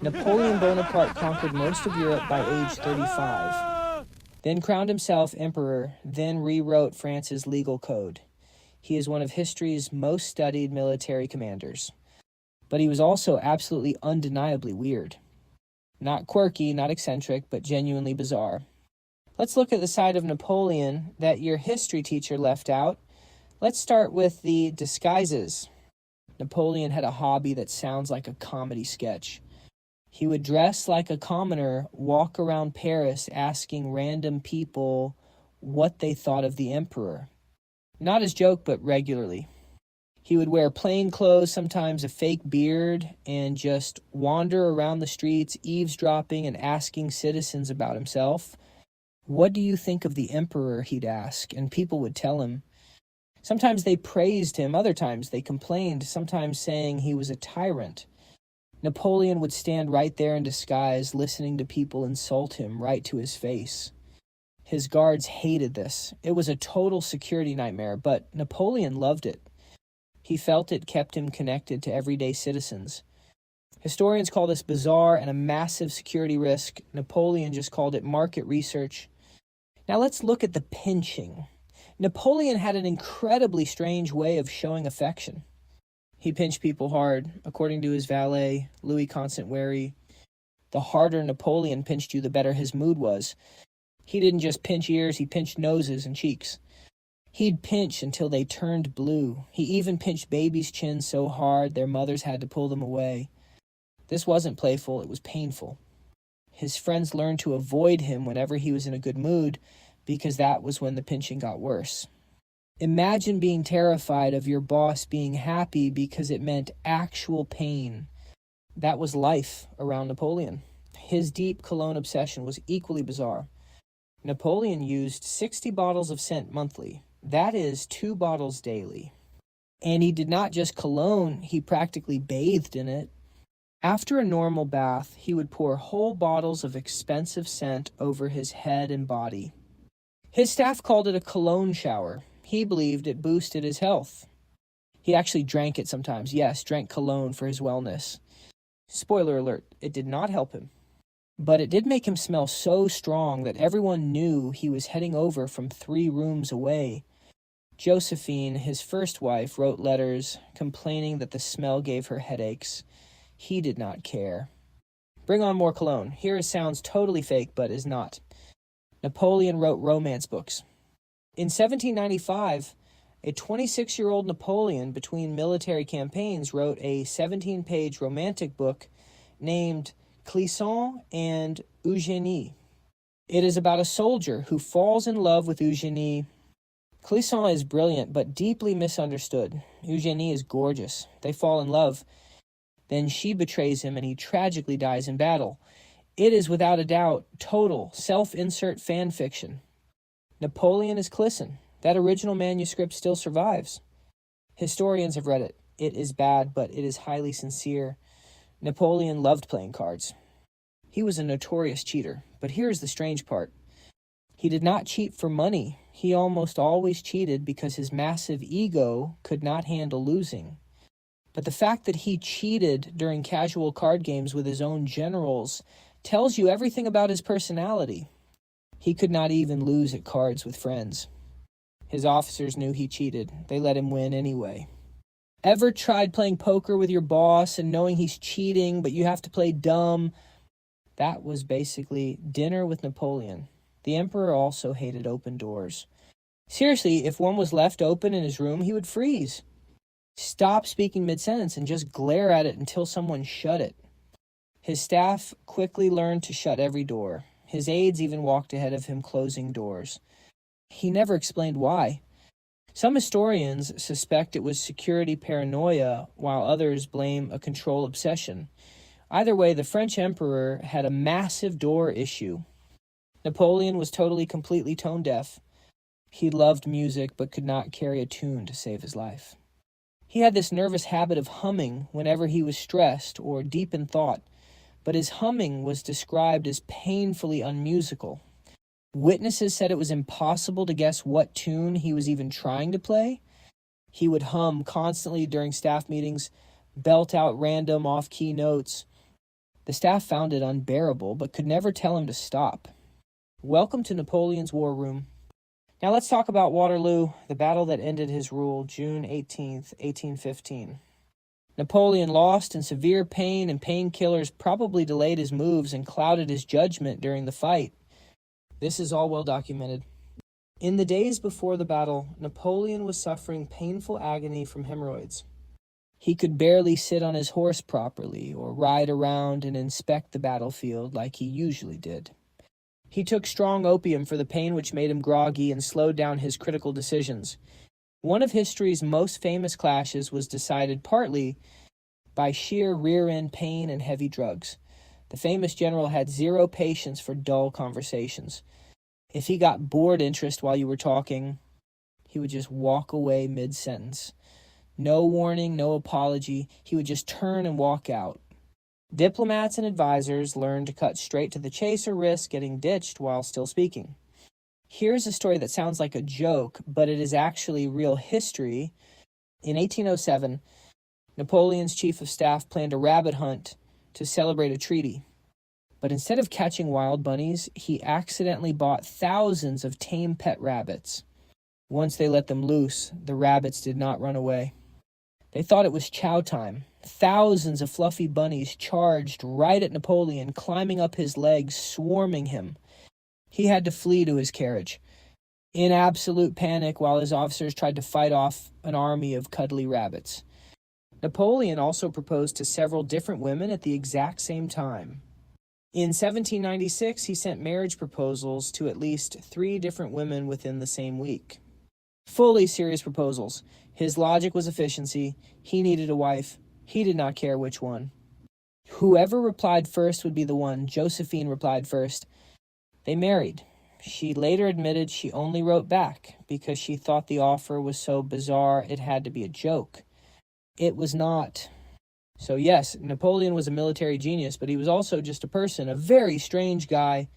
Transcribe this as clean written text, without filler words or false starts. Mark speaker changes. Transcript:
Speaker 1: Napoleon Bonaparte conquered most of Europe by age 35, then crowned himself emperor, then rewrote France's legal code. He is one of history's most studied military commanders. But he was also absolutely undeniably weird. Not quirky, not eccentric, but genuinely bizarre. Let's look at the side of Napoleon that your history teacher left out. Let's start with the disguises. Napoleon had a hobby that sounds like a comedy sketch. He would dress like a commoner, walk around Paris asking random people what they thought of the emperor. Not as joke, but regularly. He would wear plain clothes, sometimes a fake beard, and just wander around the streets, eavesdropping and asking citizens about himself. What do you think of the emperor, he'd ask, and people would tell him. Sometimes they praised him, other times they complained, sometimes saying he was a tyrant. Napoleon would stand right there in disguise, listening to people insult him right to his face. His guards hated this. It was a total security nightmare, but Napoleon loved it. He felt it kept him connected to everyday citizens. Historians call this bizarre and a massive security risk. Napoleon just called it market research. Now let's look at the pinching. Napoleon had an incredibly strange way of showing affection. He pinched people hard. According to his valet, Louis Constant-Wary, the harder Napoleon pinched you, the better his mood was. He didn't just pinch ears, he pinched noses and cheeks. He'd pinch until they turned blue. He even pinched babies' chins so hard their mothers had to pull them away. This wasn't playful, it was painful. His friends learned to avoid him whenever he was in a good mood because that was when the pinching got worse. Imagine being terrified of your boss being happy because it meant actual pain. That was life around Napoleon. His deep cologne obsession was equally bizarre. Napoleon used 60 bottles of scent monthly. That is 2 bottles daily. And he did not just cologne, he practically bathed in it. After a normal bath, he would pour whole bottles of expensive scent over his head and body. His staff called it a cologne shower. He believed it boosted his health. He actually drank it sometimes. Yes, drank cologne for his wellness. Spoiler alert, it did not help him. But it did make him smell so strong that everyone knew he was heading over from 3 rooms away. Josephine, his first wife, wrote letters complaining that the smell gave her headaches. He did not care. Bring on more cologne. Here it sounds totally fake, but is not. Napoleon wrote romance books. In 1795, a 26-year-old Napoleon, between military campaigns, wrote a 17-page romantic book named Clisson and Eugenie. It is about a soldier who falls in love with Eugenie. Clisson is brilliant but deeply misunderstood. Eugenie is gorgeous. They fall in love. Then she betrays him and he tragically dies in battle. It is without a doubt total self-insert fan fiction. Napoleon is Clisson. That original manuscript still survives. Historians have read it. It is bad, but it is highly sincere. Napoleon loved playing cards. He was a notorious cheater, but here's the strange part. He did not cheat for money. He almost always cheated because his massive ego could not handle losing. But the fact that he cheated during casual card games with his own generals tells you everything about his personality. He could not even lose at cards with friends. His officers knew he cheated. They let him win anyway. Ever tried playing poker with your boss and knowing he's cheating, but you have to play dumb? That was basically dinner with Napoleon. The emperor also hated open doors. Seriously, if one was left open in his room, he would freeze. Stop speaking mid-sentence and just glare at it until someone shut it. His staff quickly learned to shut every door. His aides even walked ahead of him, closing doors. He never explained why. Some historians suspect it was security paranoia, while others blame a control obsession. Either way, the French emperor had a massive door issue. Napoleon was completely tone deaf. He loved music, but could not carry a tune to save his life. He had this nervous habit of humming whenever he was stressed or deep in thought, but his humming was described as painfully unmusical. Witnesses said it was impossible to guess what tune he was even trying to play. He would hum constantly during staff meetings, belt out random off-key notes. The staff found it unbearable, but could never tell him to stop. Welcome to Napoleon's war room. Now let's talk about Waterloo, the battle that ended his rule June 18th, 1815. Napoleon lost in severe pain, and painkillers probably delayed his moves and clouded his judgment during the fight. This is all well documented. In the days before the battle, Napoleon was suffering painful agony from hemorrhoids. He could barely sit on his horse properly or ride around and inspect the battlefield like he usually did. He took strong opium for the pain, which made him groggy and slowed down his critical decisions. One of history's most famous clashes was decided partly by sheer rear-end pain and heavy drugs. The famous general had zero patience for dull conversations. If he got bored interest while you were talking, he would just walk away mid-sentence. No warning, no apology. He would just turn and walk out. Diplomats and advisors learned to cut straight to the chase or risk getting ditched while still speaking. Here's a story that sounds like a joke, but it is actually real history. In 1807, Napoleon's chief of staff planned a rabbit hunt to celebrate a treaty. But instead of catching wild bunnies, he accidentally bought thousands of tame pet rabbits. Once they let them loose, the rabbits did not run away. They thought it was chow time. Thousands of fluffy bunnies charged right at Napoleon, climbing up his legs, swarming him. He had to flee to his carriage, in absolute panic, while his officers tried to fight off an army of cuddly rabbits. Napoleon also proposed to several different women at the exact same time. In 1796, he sent marriage proposals to at least 3 different women within the same week. Fully serious proposals. His logic was efficiency. He needed a wife. He did not care which one. Whoever replied first would be the one. Josephine replied first. They married. She later admitted she only wrote back because she thought the offer was so bizarre it had to be a joke. It was not. So yes, Napoleon was a military genius, but he was also just a person, a very strange guy